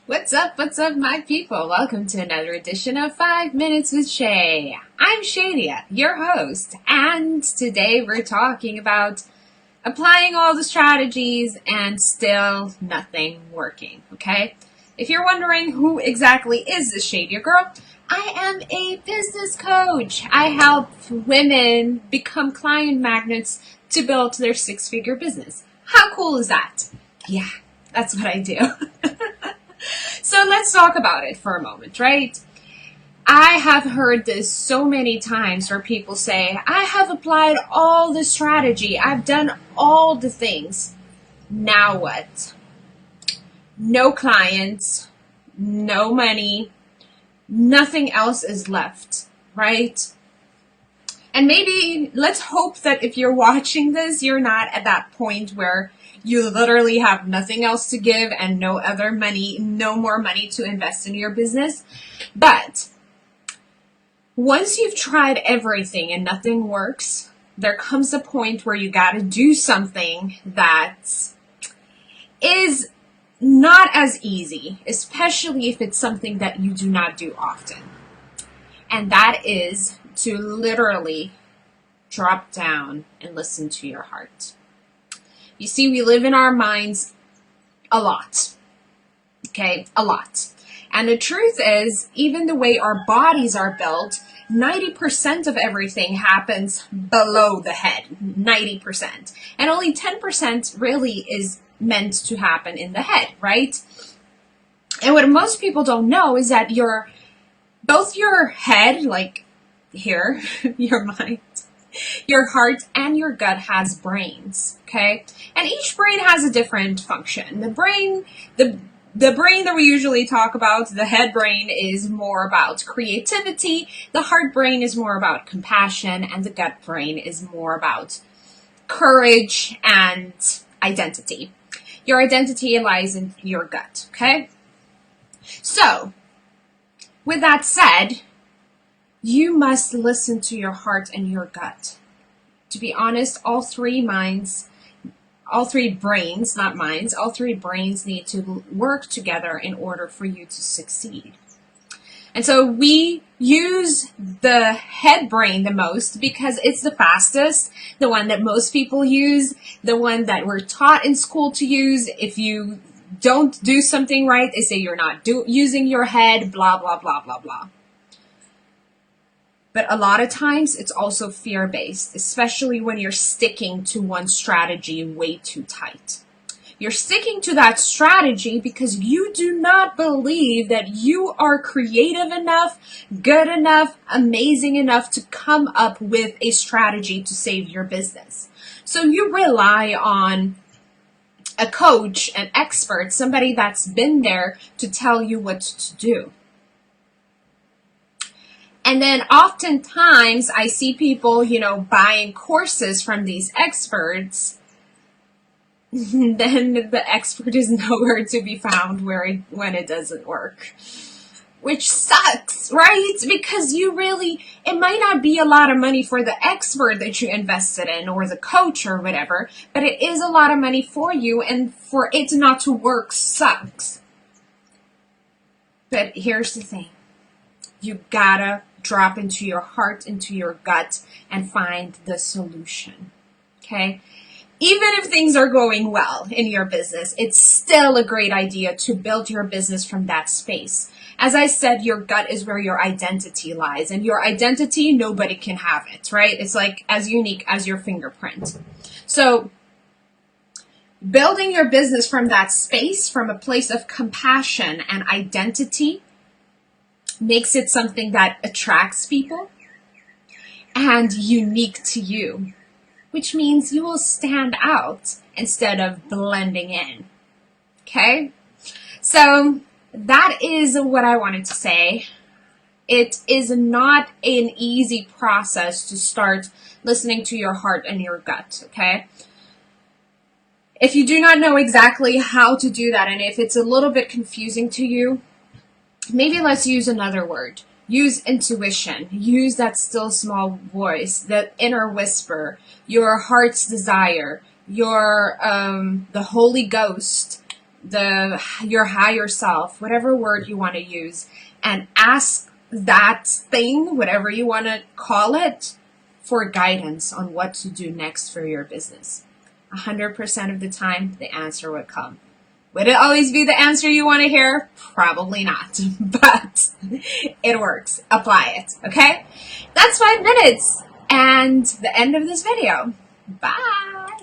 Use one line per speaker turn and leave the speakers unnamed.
What's up, my people? Welcome to another edition of 5 Minutes with Shay. I'm Shadia, your host, and today we're talking about applying all the strategies and still nothing working, okay? If you're wondering who exactly is this Shadia girl, I am a business coach. I help women become client magnets to build their six-figure business. How cool is that? Yeah, that's what I do. So let's talk about it for a moment, right? I have heard this so many times where people say, I have applied all the strategy, I've done all the things. Now what? No clients, no money, nothing else is left, right? And maybe let's hope that if you're watching this, you're not at that point where you literally have nothing else to give and no other money, no more money to invest in your business. But once you've tried everything and nothing works, there comes a point where you got to do something that is not as easy, especially if it's something that you do not do often. And that is to literally drop down and listen to your heart. You see, we live in our minds a lot. Okay, a lot. And the truth is, even the way our bodies are built, 90% of everything happens below the head. 90%. And only 10% really is meant to happen in the head, right? And what most people don't know is that both your head, like here, your mind, your heart and your gut has brains, okay? And each brain has a different function. The brain that we usually talk about, the head brain, is more about creativity, the heart brain is more about compassion, and the gut brain is more about courage and identity. Your identity lies in your gut, okay? So, with that said, you must listen to your heart and your gut. To be honest, all three brains need to work together in order for you to succeed. And so we use the head brain the most because it's the fastest, the one that most people use, the one that we're taught in school to use. If you don't do something right, they say you're not using your head, blah, blah, blah, blah, blah. But a lot of times it's also fear-based, especially when you're sticking to one strategy way too tight. You're sticking to that strategy because you do not believe that you are creative enough, good enough, amazing enough to come up with a strategy to save your business. So you rely on a coach, an expert, somebody that's been there to tell you what to do. And then oftentimes I see people, buying courses from these experts. Then the expert is nowhere to be found when it doesn't work. Which sucks, right? Because it might not be a lot of money for the expert that you invested in or the coach or whatever, but it is a lot of money for you, and for it not to work sucks. But here's the thing. You gotta drop into your heart, into your gut, and find the solution, okay? Even if things are going well in your business, it's still a great idea to build your business from that space. As I said, your gut is where your identity lies, and your identity, nobody can have it, right? It's like as unique as your fingerprint. So building your business from that space, from a place of compassion and identity, makes it something that attracts people and unique to you, which means you will stand out instead of blending in. Okay? So that is what I wanted to say. It is not an easy process to start listening to your heart and your gut, okay? If you do not know exactly how to do that, and if it's a little bit confusing to you, maybe let's use another word. Use intuition. Use that still small voice, that inner whisper, your heart's desire, the Holy Ghost, your higher self, whatever word you want to use, and ask that thing, whatever you want to call it, for guidance on what to do next for your business. 100% of the time, the answer would come. Would it always be the answer you want to hear? Probably not, but it works. Apply it, okay? That's 5 minutes and the end of this video. Bye.